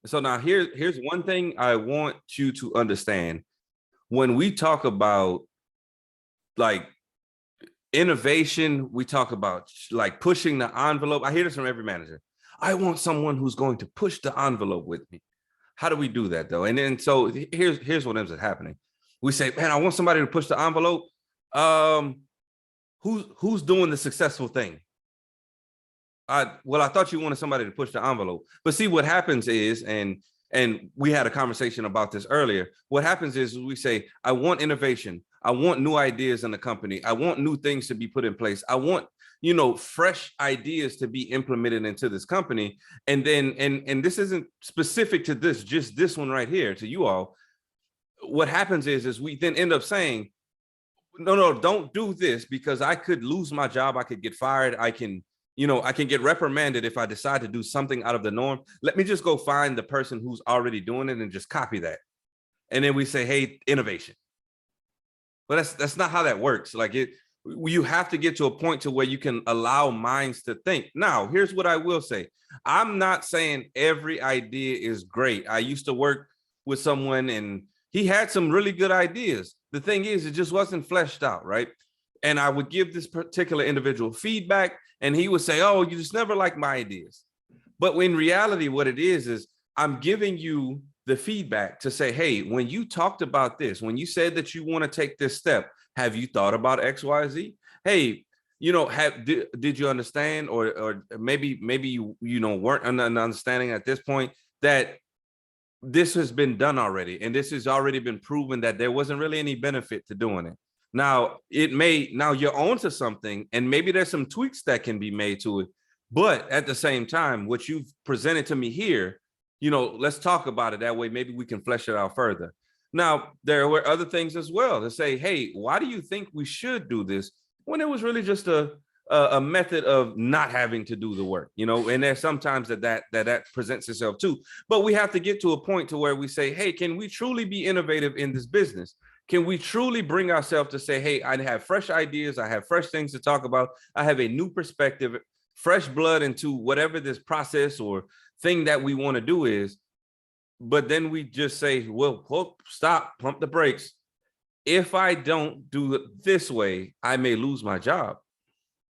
So now here's one thing I want you to understand. When we talk about like innovation, we talk about like pushing the envelope. I hear this from every manager. I want someone who's going to push the envelope with me. How do we do that though? And then so here's what ends up happening. We say, man, I want somebody to push the envelope. Who's doing the successful thing? Well, I thought you wanted somebody to push the envelope. But see, what happens is, and we had a conversation about this earlier. What happens is we say, I want innovation. I want new ideas in the company. I want new things to be put in place. I want, fresh ideas to be implemented into this company. And then, and this isn't specific to this, just this one right here to you all. What happens is we then end up saying, no, don't do this because I could lose my job. I could get fired. I can get reprimanded if I decide to do something out of the norm. Let me just go find the person who's already doing it and just copy that. And then we say, hey, innovation. But that's not how that works. Like you have to get to a point to where you can allow minds to think. Now, here's what I will say. I'm not saying every idea is great. I used to work with someone and he had some really good ideas. The thing is, it just wasn't fleshed out, right? And I would give this particular individual feedback and he would say, oh, you just never like my ideas. But in reality, what it is I'm giving you the feedback to say, hey, when you talked about this, when you said that you want to take this step, have you thought about X, Y, Z? Hey, did you understand? Or maybe you weren't understanding at this point that this has been done already. And this has already been proven that there wasn't really any benefit to doing it. Now you're onto something and maybe there's some tweaks that can be made to it. But at the same time, what you've presented to me here, let's talk about it that way. Maybe we can flesh it out further. Now, there were other things as well to say, hey, why do you think we should do this when it was really just a method of not having to do the work, and there's sometimes that presents itself too. But we have to get to a point to where we say, hey, can we truly be innovative in this business? Can we truly bring ourselves to say, hey, I have fresh ideas. I have fresh things to talk about. I have a new perspective, fresh blood into whatever this process or thing that we want to do is. But then we just say, well, stop, pump the brakes. If I don't do it this way, I may lose my job.